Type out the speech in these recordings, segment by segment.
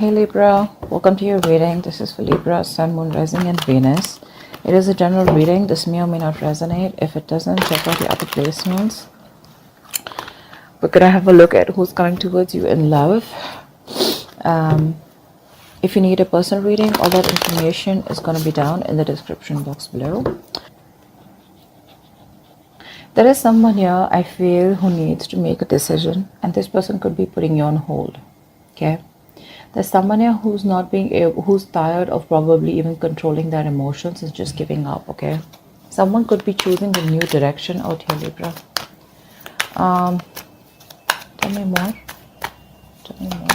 Hey Libra, welcome to your reading. This is for Libra, Sun, Moon, Rising and Venus. It is a general reading. This may or may not resonate. If it doesn't, check out the other placements. We're going to have a look at who's coming towards you in love. If you need a personal reading, all that information is going to be down in the description box below. There is someone here, I feel, who needs to make a decision, and this person could be putting you on hold. Okay? There's someone here who's not being able, who's tired of probably even controlling their emotions and just giving up. Okay, someone could be choosing a new direction out here, Libra. Tell me more. Tell me more.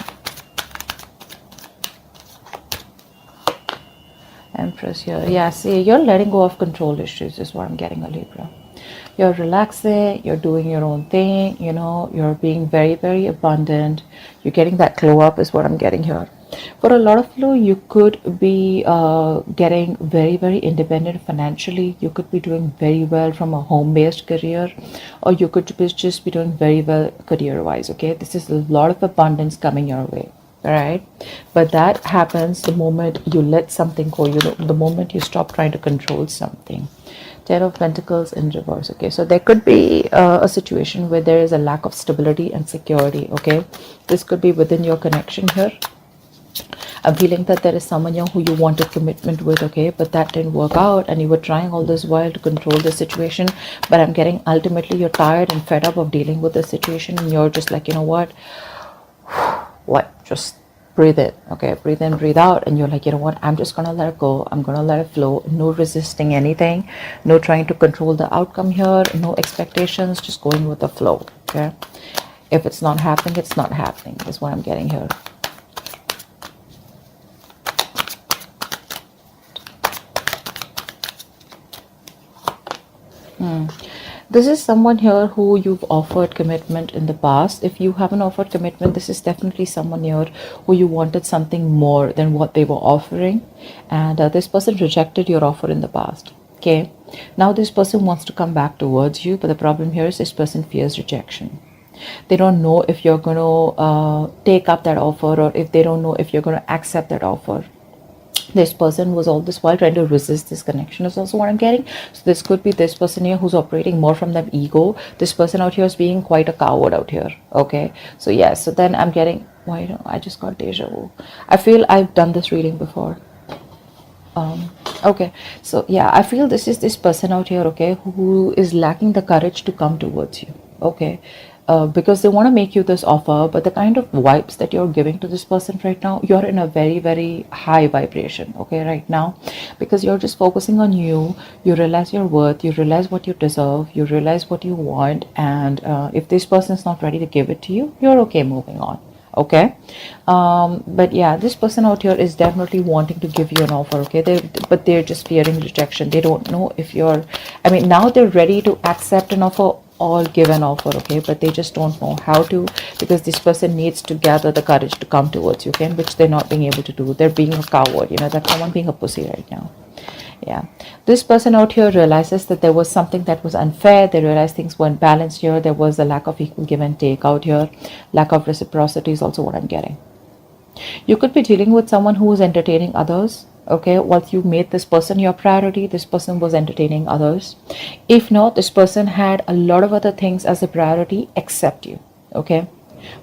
Empress here. Yeah, see, you're letting go of control issues is what I'm getting, a Libra. You're relaxing, you're doing your own thing, you know, you're being very, very abundant. You're getting that glow up is what I'm getting here. For a lot of you, you could be getting very, very independent financially. You could be doing very well from a home-based career, or you could just be doing very well career-wise, okay? This is a lot of abundance coming your way. All right, but that happens the moment you let something go, you know, the moment you stop trying to control something. Ten of Pentacles in reverse. Okay, so there could be a situation where there is a lack of stability and security. Okay, this could be within your connection here. I'm feeling that there is someone here who you wanted commitment with, okay, but that didn't work out, and you were trying all this while to control the situation. But I'm getting ultimately you're tired and fed up of dealing with the situation, and you're just like, you know what, just breathe in. Okay, breathe in, breathe out, and you're like, you know what, I'm just gonna let it go. I'm gonna let it flow. No resisting anything, no trying to control the outcome here, no expectations, just going with the flow. Okay, if it's not happening, it's not happening is what I'm getting here. This is someone here who you've offered commitment in the past. If you haven't offered commitment, this is definitely someone here who you wanted something more than what they were offering, and this person rejected your offer in the past. Okay, now this person wants to come back towards you, but the problem here is this person fears rejection. They don't know if you're going to take up that offer, or if they don't know if you're going to accept that offer. This person was all this while trying to resist this connection is also what I'm getting. So this could be this person here who's operating more from that ego. This person out here is being quite a coward out here. Okay, so yeah, so then I'm getting, why don't I just got deja vu. I feel I've done this reading before. Okay, so yeah, I feel this is this person out here, okay, who is lacking the courage to come towards you. Okay, because they want to make you this offer, but the kind of vibes that you're giving to this person right now, you're in a very, very high vibration, okay, right now, because you're just focusing on you. You realize your worth, you realize what you deserve, you realize what you want, and if this person is not ready to give it to you, you're okay moving on. Okay, but yeah, this person out here is definitely wanting to give you an offer, okay, but they're just fearing rejection. They don't know if you're, I mean, now they're ready to accept an offer or give an offer, okay, but they just don't know how to, because this person needs to gather the courage to come towards you, okay, which they're not being able to do. They're being a coward, you know, that's someone being a pussy right now. Yeah, this person out here realizes that there was something that was unfair. They realized things weren't balanced here. There was a lack of equal give and take out here. Lack of reciprocity is also what I'm getting. You could be dealing with someone who is entertaining others. Okay, once you made this person your priority, this person was entertaining others. If not, this person had a lot of other things as a priority except you. Okay,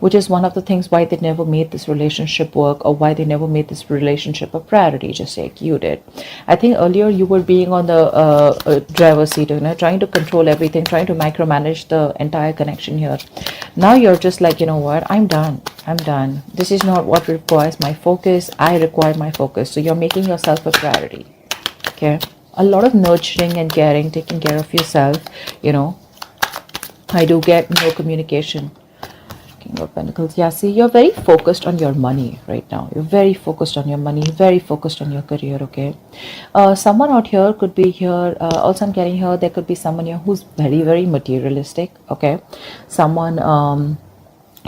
which is one of the things why they never made this relationship work, or why they never made this relationship a priority, just like you did. I think earlier you were being on the driver's seat, you know, trying to control everything, trying to micromanage the entire connection here. Now you're just like, you know what, I'm done. This is not what requires my focus. I require my focus. So you're making yourself a priority. Okay, a lot of nurturing and caring, taking care of yourself, you know. I do get no communication. King of Pentacles. Yeah, see, you're very focused on your money right now. You're very focused on your money, very focused on your career, okay? Someone out here could be here. Also, I'm getting here, there could be someone here who's very, very materialistic, okay? Someone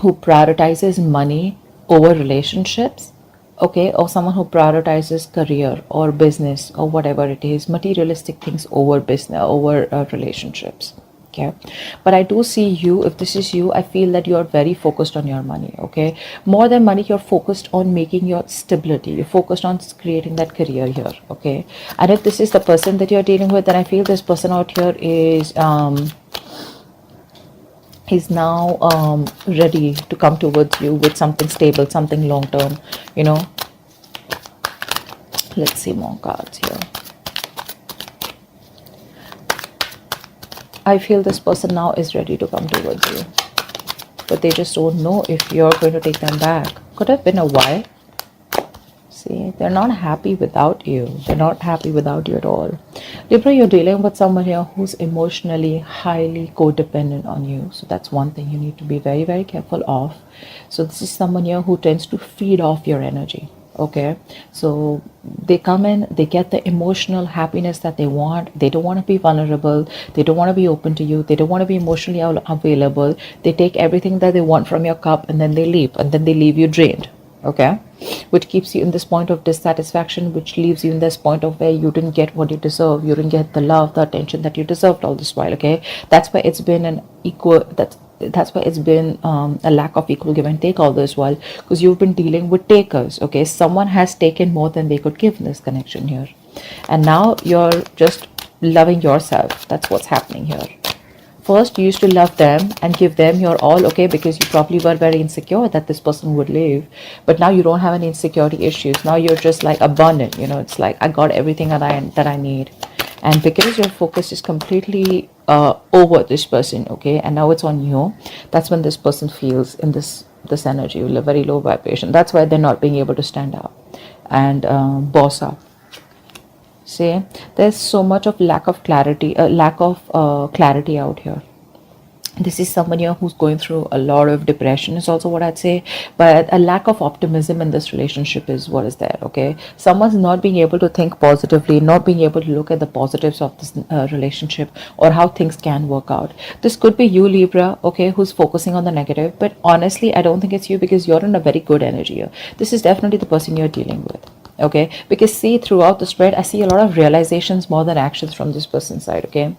who prioritizes money over relationships, okay? Or someone who prioritizes career or business or whatever it is, materialistic things over business, over relationships. Okay, but I do see you, if this is you, I feel that you're very focused on your money. Okay, more than money, you're focused on making your stability, you're focused on creating that career here. Okay, and if this is the person that you're dealing with, then I feel this person out here is now ready to come towards you with something stable, something long term, you know. Let's see more cards here. I feel this person now is ready to come towards you, but they just don't know if you're going to take them back. Could have been a while. See, they're not happy without you. They're not happy without you at all. Libra, you're dealing with someone here who's emotionally highly codependent on you. So that's one thing you need to be very, very careful of. So this is someone here who tends to feed off your energy. Okay, so they come in, they get the emotional happiness that they want. They don't want to be vulnerable, they don't want to be open to you, they don't want to be emotionally available. They take everything that they want from your cup and then they leave, and then they leave you drained. Okay, which keeps you in this point of dissatisfaction, which leaves you in this point of where you didn't get what you deserve, you didn't get the love, the attention that you deserved all this while. Okay, that's why it's been an equal, that's why it's been a lack of equal give and take all this while, because you've been dealing with takers. Okay, someone has taken more than they could give in this connection here, and now you're just loving yourself. That's what's happening here. First, you used to love them and give them your all, okay, because you probably were very insecure that this person would leave. But now you don't have any insecurity issues. Now you're just like abundant, you know, it's like I got everything that I need. And because your focus is completely over this person, okay, and now it's on you, that's when this person feels in this energy, very low vibration. That's why they're not being able to stand up and boss up. See, there's so much of lack of clarity out here. This is someone here who's going through a lot of depression is also what I'd say, but a lack of optimism in this relationship is what is there. Okay, someone's not being able to think positively, not being able to look at the positives of this relationship or how things can work out. This could be you, Libra, okay, who's focusing on the negative, but honestly I don't think it's you, because you're in a very good energy here. This is definitely the person you're dealing with. Okay, because see, throughout the spread I see a lot of realizations more than actions from this person's side. Okay,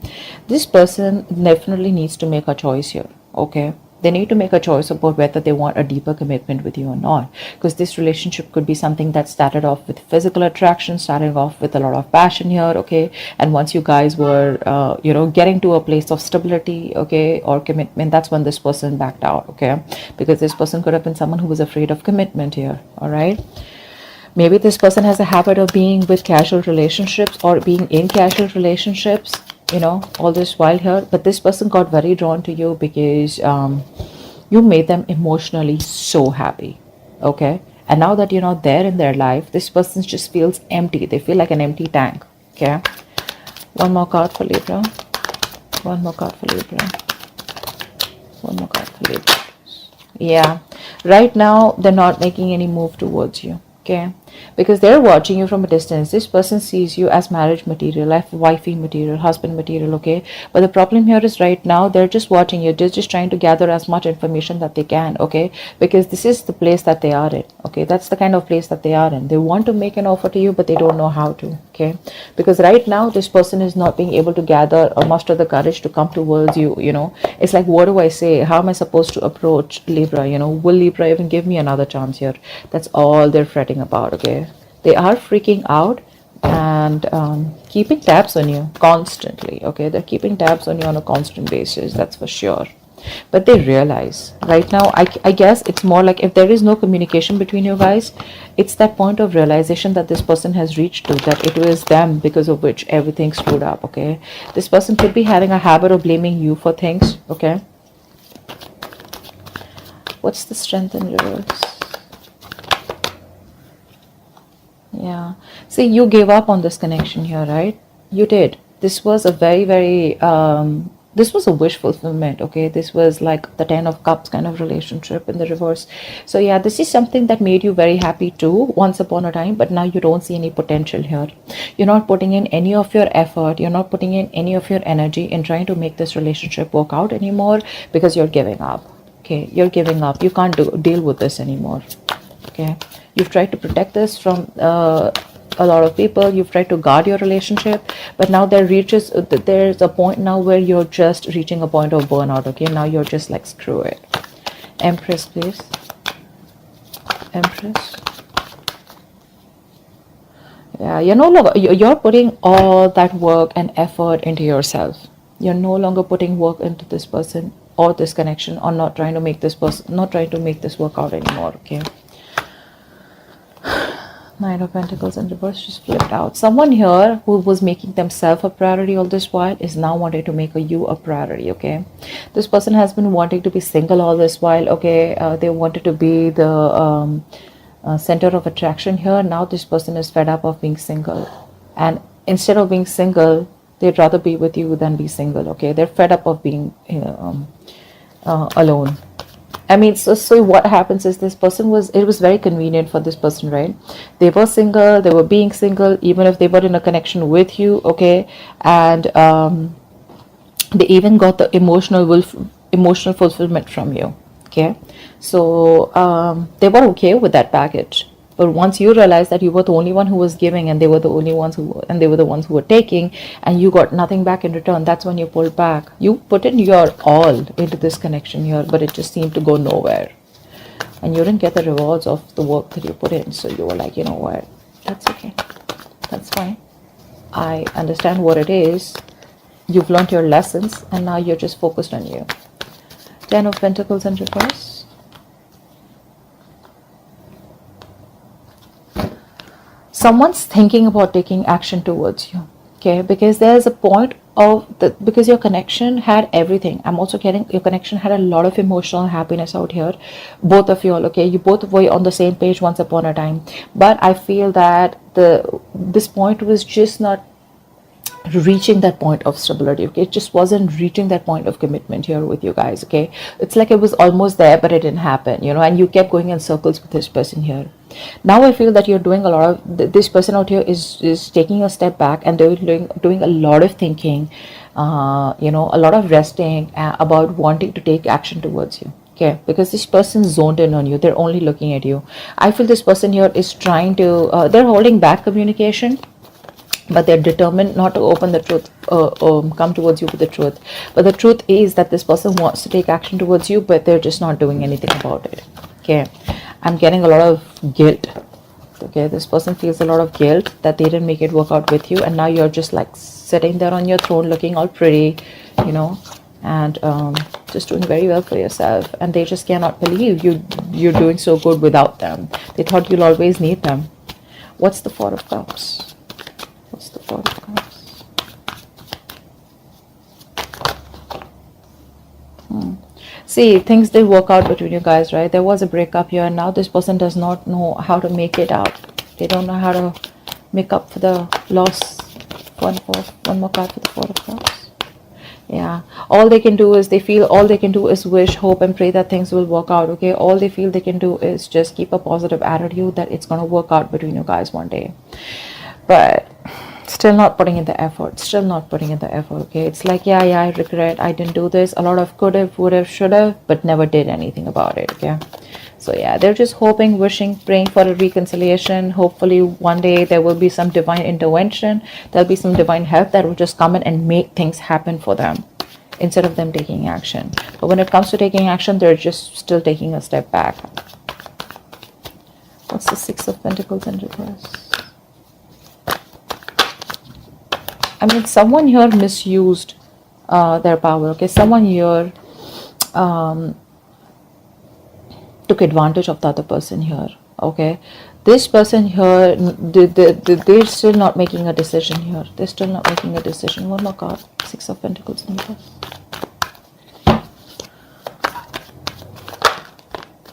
this person definitely needs to make a choice here. Okay, they need to make a choice about whether they want a deeper commitment with you or not, because this relationship could be something that started off with physical attraction, starting off with a lot of passion here. Okay, and once you guys were getting to a place of stability, okay, or commitment, that's when this person backed out. Okay, because this person could have been someone who was afraid of commitment here. All right, maybe this person has a habit of being with casual relationships or being in casual relationships, you know, all this while here. But this person got very drawn to you because you made them emotionally so happy. Okay, and now that you're not there in their life, this person just feels empty. They feel like an empty tank. Okay, one more card for Libra. One more card for Libra. One more card for Libra. Yeah, right now they're not making any move towards you. Okay, because they're watching you from a distance. This person sees you as marriage material, life wifey material, husband material. Okay, but the problem here is right now they're just watching you. They're just trying to gather as much information that they can. Okay, because this is the place that they are in. Okay, that's the kind of place that they are in. They want to make an offer to you, but they don't know how to. Okay, because right now this person is not being able to gather or muster the courage to come towards you. You know, it's like, what do I say? How am I supposed to approach Libra? You know, will Libra even give me another chance here? That's all they're fretting about. Okay, they are freaking out and keeping tabs on you constantly. Okay, they're keeping tabs on you on a constant basis, that's for sure. But they realize right now, I guess it's more like, if there is no communication between you guys, it's that point of realization that this person has reached to, that it was them because of which everything screwed up. Okay, this person could be having a habit of blaming you for things. Okay, what's the strength in reverse? Yeah, see, you gave up on this connection here, right? You did. This was a very, very this was a wish fulfillment. Okay, this was like the 10 of cups kind of relationship in the reverse. So yeah, this is something that made you very happy too once upon a time, but now you don't see any potential here. You're not putting in any of your effort, you're not putting in any of your energy in trying to make this relationship work out anymore, because you're giving up. Okay, you're giving up. You can't deal with this anymore. Okay, you've tried to protect this from a lot of people. You've tried to guard your relationship, but now there's a point now where you're just reaching a point of burnout. Okay, now you're just like, screw it. Empress, please. Empress. Yeah, you're no longer, you're putting all that work and effort into yourself. You're no longer putting work into this person or this connection, or not trying to make this work out anymore. Okay. Nine of Pentacles in reverse just flipped out. Someone here who was making themselves a priority all this while is now wanting to make you a priority. Okay, this person has been wanting to be single all this while. Okay, they wanted to be the center of attraction here. Now this person is fed up of being single, and instead of being single, they'd rather be with you than be single. Okay, they're fed up of being alone. I mean, so what happens is, it was very convenient for this person, right? They were single, they were being single, even if they were in a connection with you, okay? And they even got the emotional fulfillment from you, okay? So they were okay with that package. But once you realize that you were the only one who was giving, and they were the ones who were taking, and you got nothing back in return, that's when you pulled back. You put in your all into this connection here, but it just seemed to go nowhere. And you didn't get the rewards of the work that you put in. So you were like, you know what? That's okay. That's fine. I understand what it is. You've learned your lessons, and now you're just focused on you. 10 of Pentacles in reverse. Someone's thinking about taking action towards you, okay? Because there's a point of because your connection had everything. I'm also getting your connection had a lot of emotional happiness out here. Both of you all, okay? You both were on the same page once upon a time. But I feel that this point was just not reaching that point of stability. Okay, it just wasn't reaching that point of commitment here with you guys. Okay, it's like it was almost there, but it didn't happen, you know, and you kept going in circles with this person here. Now I feel that you're doing a lot of this person out here is taking a step back, and they're doing a lot of thinking, you know, a lot of resting about wanting to take action towards you. Okay, because this person zoned in on you. They're only looking at you. I feel this person here is trying to they're holding back communication, but they're determined not to open the truth, come towards you with the truth. But the truth is that this person wants to take action towards you, but they're just not doing anything about it. Okay, I'm getting a lot of guilt. Okay, this person feels a lot of guilt that they didn't make it work out with you, and now you're just like sitting there on your throne looking all pretty, you know, and just doing very well for yourself, and they just cannot believe you're doing so good without them. They thought you'll always need them. What's the Four of Cups? What's the Four of Cups? See, things did work out between you guys, right? There was a breakup here, and now this person does not know how to make it out. They don't know how to make up for the loss. One more card for the Four of Cups. Yeah, all they can do is wish, hope, and pray that things will work out. Okay, all they feel they can do is just keep a positive attitude that it's going to work out between you guys one day. But still not putting in the effort. Okay, it's like, yeah, I regret I didn't do this. A lot of could have, would have, should have, but never did anything about it. Okay, so yeah, they're just hoping, wishing, praying for a reconciliation. Hopefully one day there will be some divine intervention. There'll be some divine help that will just come in and make things happen for them, instead of them taking action. But when it comes to taking action, they're just still taking a step back. What's the Six of Pentacles in reverse? I mean, someone here misused their power. Okay, someone here took advantage of the other person here. Okay, this person here, they're still not making a decision here. They're still not making a decision. One more card. Six of Pentacles in reverse.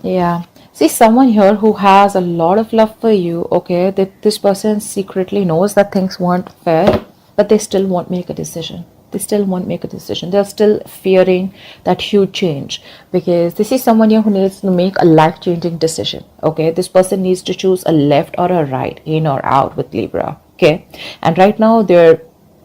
Yeah. See, someone here who has a lot of love for you. Okay, that this person secretly knows that things weren't fair, but they still won't make a decision. They're still fearing that huge change, because this is someone here who needs to make a life-changing decision. Okay, this person needs to choose a left or a right, in or out with Libra. Okay, and right now they're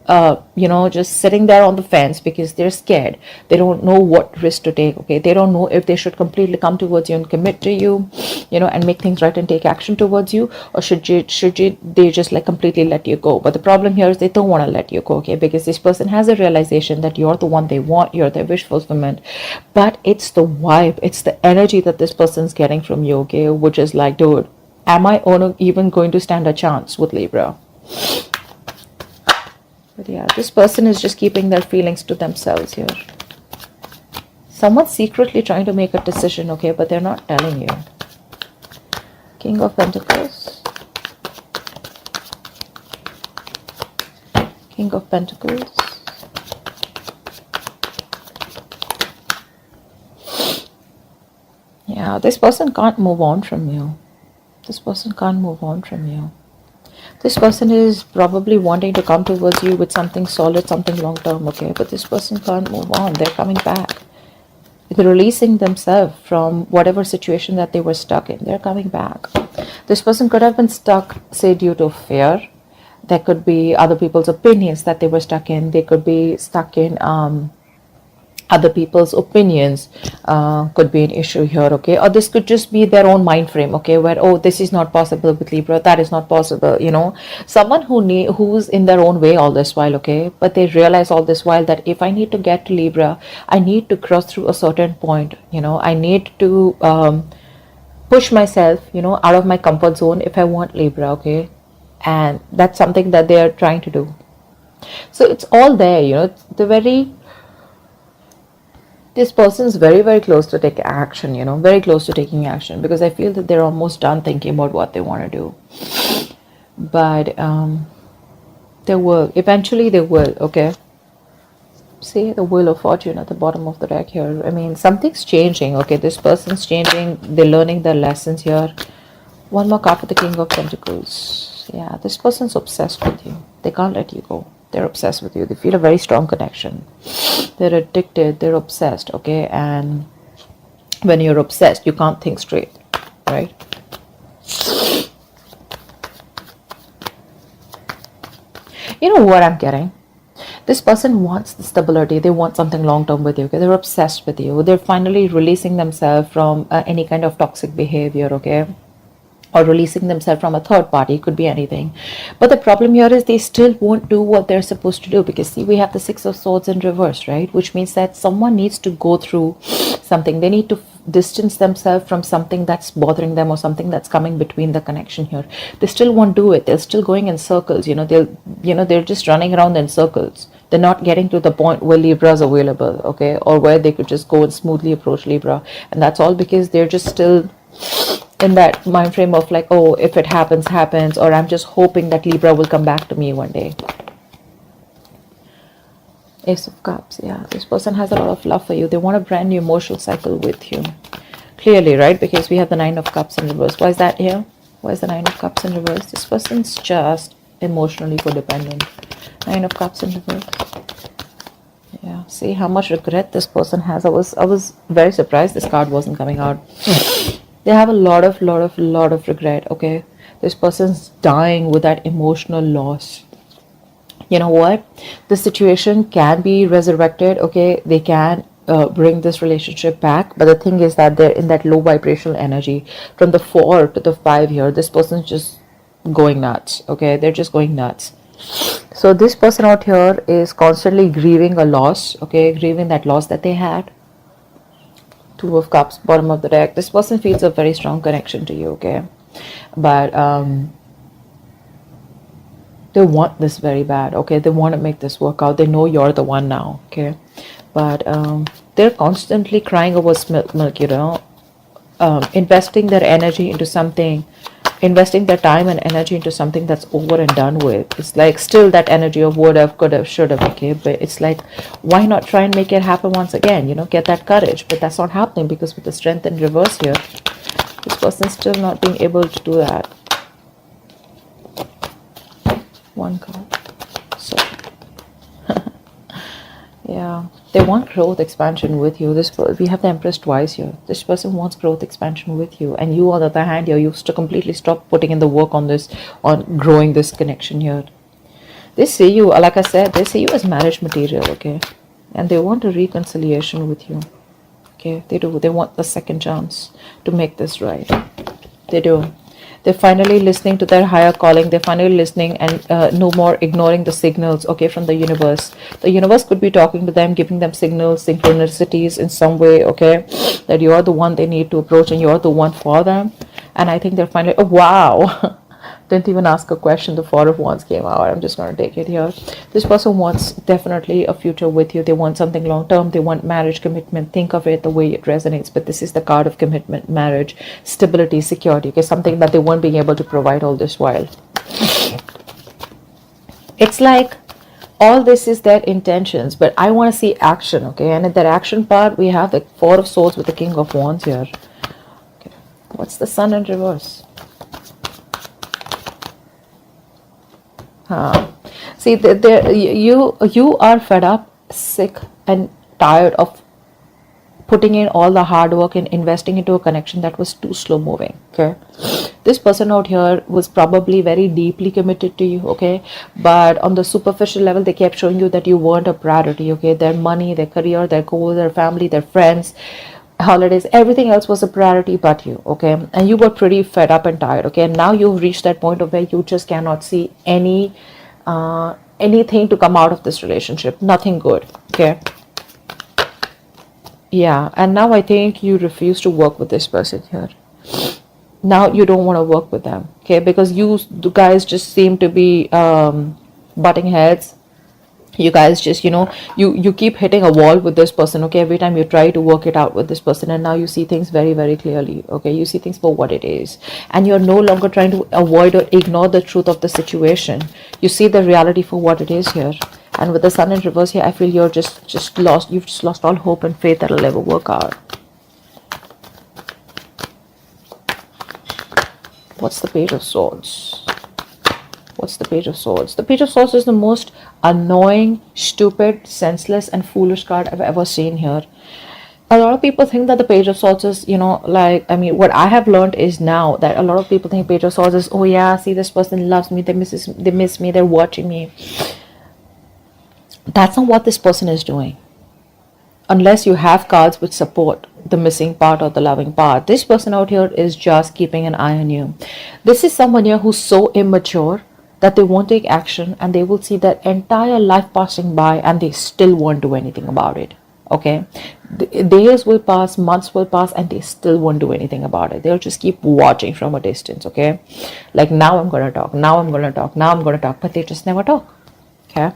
just sitting there on the fence because they're scared. They don't know what risk to take. Okay, they don't know if they should completely come towards you and commit to you, and make things right and take action towards you, or they just like completely let you go. But the problem here is they don't want to let you go. Okay, because this person has a realization that you're the one they want, you're their wish fulfillment. But it's the vibe, it's the energy that this person's getting from you. Okay, which is like, dude, am I even going to stand a chance with Libra? But yeah, this person is just keeping their feelings to themselves here. Someone's secretly trying to make a decision, okay, but they're not telling you. King of Pentacles. King of Pentacles. Yeah, this person can't move on from you. This person can't move on from you. This person is probably wanting to come towards you with something solid, something long-term, okay? But this person can't move on. They're coming back. They're releasing themselves from whatever situation that they were stuck in. They're coming back. This person could have been stuck, say, due to fear. There could be other people's opinions that they were stuck in. They could be stuck in other people's opinions, could be an issue here, okay? Or this could just be their own mind frame, okay, where, oh, this is not possible with Libra, that is not possible, someone who's in their own way all this while, okay, but they realize all this while that if I need to get to Libra, I need to cross through a certain point, I need to push myself, out of my comfort zone if I want Libra, okay? And that's something that they are trying to do. So it's all there, this person is very, very close to take action, very close to taking action, because I feel that they're almost done thinking about what they want to do. But eventually they will, okay? See the Wheel of Fortune at the bottom of the deck here. I mean, something's changing, okay? This person's changing. They're learning their lessons here. One more card for the King of Pentacles. Yeah, this person's obsessed with you. They can't let you go. They're obsessed with you. They feel a very strong connection. They're addicted. They're obsessed, okay? And when you're obsessed, you can't think straight, right? You know what I'm getting? This person wants the stability. They want something long-term with you, okay? They're obsessed with you. They're finally releasing themselves from any kind of toxic behavior, okay? Or releasing themselves from a third party, could be anything. But the problem here is they still won't do what they're supposed to do, because see, we have the Six of Swords in reverse, right? Which means that someone needs to go through something. They need to distance themselves from something that's bothering them, or something that's coming between the connection here. They still won't do it. They're still going in circles, they're just running around in circles. They're not getting to the point where Libra is available, okay? Or where they could just go and smoothly approach Libra. And that's all because they're just still in that mind frame of like, oh, if it happens, happens, or I'm just hoping that Libra will come back to me one day. Ace of Cups. Yeah, this person has a lot of love for you. They want a brand new emotional cycle with you. Clearly, right? Because we have the Nine of Cups in reverse. Why is that here? Why is the Nine of Cups in reverse? This person's just emotionally codependent. Nine of Cups in reverse. Yeah, see how much regret this person has. I was very surprised this card wasn't coming out. They have a lot of regret, okay? This person's dying with that emotional loss. You know what? The situation can be resurrected, okay? They can bring this relationship back. But the thing is that they're in that low vibrational energy. From the 4 to the 5 here, this person's just going nuts, okay? They're just going nuts. So this person out here is constantly grieving a loss, okay? Grieving that loss that they had. Two of Cups, bottom of the deck. This person feels a very strong connection to you, okay? But they want this very bad, okay? They want to make this work out. They know you're the one now, okay? But they're constantly crying over spilt milk, investing their energy into something, investing their time and energy into something that's over and done with. It's like still that energy of would have, could have, should have, okay? But it's like, why not try and make it happen once again, get that courage? But that's not happening, because with the Strength in reverse here, this person's still not being able to do that. One card. So yeah, they want growth, expansion with you. We have the Empress twice here. This person wants growth, expansion with you, and you, on the other hand, you're used to completely stop putting in the work on growing this connection here. They see you, like I said, they see you as marriage material, okay? And they want a reconciliation with you, okay? They do. They want the second chance to make this right. They do. They're finally listening to their higher calling. They're finally listening and no more ignoring the signals, okay, from the universe. The universe could be talking to them, giving them signals, synchronicities in some way, okay, that you're the one they need to approach and you're the one for them. And I think they're finally, oh, wow. Didn't even ask a question. The Four of Wands came out. I'm just going to take it here. This person wants definitely a future with you. They want something long term. They want marriage, commitment. Think of it the way it resonates. But this is the card of commitment, marriage, stability, security. Okay, something that they weren't being able to provide all this while. It's like all this is their intentions, but I want to see action. Okay, and in that action part, we have the Four of Swords with the King of Wands here. Okay, what's the Sun in reverse? See, you are fed up, sick, and tired of putting in all the hard work and investing into a connection that was too slow moving. Okay, this person out here was probably very deeply committed to you. Okay, but on the superficial level, they kept showing you that you weren't a priority. Okay, their money, their career, their goals, their family, their friends, holidays, everything else was a priority but you. Okay, and you were pretty fed up and tired. Okay, and now you've reached that point of where you just cannot see anything to come out of this relationship, nothing good. Okay, yeah, and now I think you refuse to work with this person here. Now you don't want to work with them, okay, because you guys just seem to be butting heads. You guys just, you keep hitting a wall with this person. Okay, every time you try to work it out with this person, and now you see things very, very clearly. Okay, you see things for what it is, and you're no longer trying to avoid or ignore the truth of the situation. You see the reality for what it is here. And with the Sun in reverse here, I feel you're just lost. You've just lost all hope and faith that it'll ever work out. What's the Page of Swords? What's the Page of Swords? The Page of Swords is the most annoying, stupid, senseless, and foolish card I've ever seen here. A lot of people think that the Page of Swords is, what I have learned is now that a lot of people think Page of Swords is, oh yeah, see, this person loves me, they miss me, they're watching me. That's not what this person is doing. Unless you have cards which support the missing part or the loving part. This person out here is just keeping an eye on you. This is someone here who's so immature that they won't take action, and they will see their entire life passing by and they still won't do anything about it. Okay, days will pass, months will pass, and they still won't do anything about it. They'll just keep watching from a distance. Okay, like, now I'm gonna talk, now I'm gonna talk, now I'm gonna talk, but they just never talk. Okay,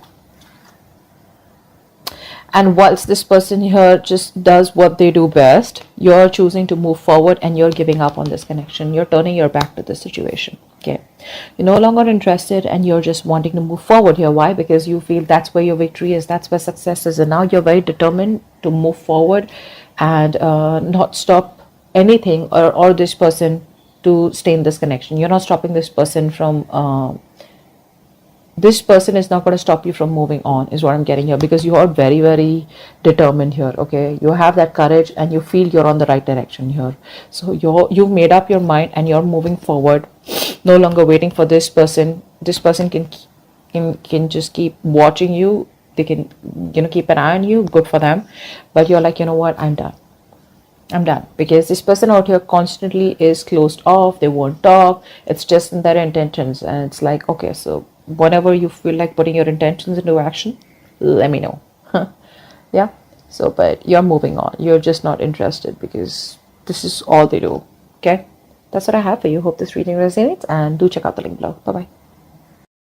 and whilst this person here just does what they do best, you're choosing to move forward and you're giving up on this connection. You're turning your back to the situation. Okay, you're no longer interested and you're just wanting to move forward here. Why? Because you feel that's where your victory is, that's where success is, and now you're very determined to move forward and not stop anything or this person to stay in this connection. You're not stopping this person from this person is not going to stop you from moving on, is what I'm getting here, because you are very, very determined here. Okay, you have that courage and you feel you're on the right direction here. So you've made up your mind and you're moving forward, no longer waiting for this person. This person can just keep watching you. They can keep an eye on you. Good for them. But you're like, you know what, I'm done. I'm done, because this person out here constantly is closed off. They won't talk. It's just in their intentions, and it's like, okay, so whenever you feel like putting your intentions into action, let me know. Yeah, so, but you're moving on. You're just not interested because this is all they do. Okay, that's what I have for you. Hope this reading resonates, and do check out the link below. Bye bye.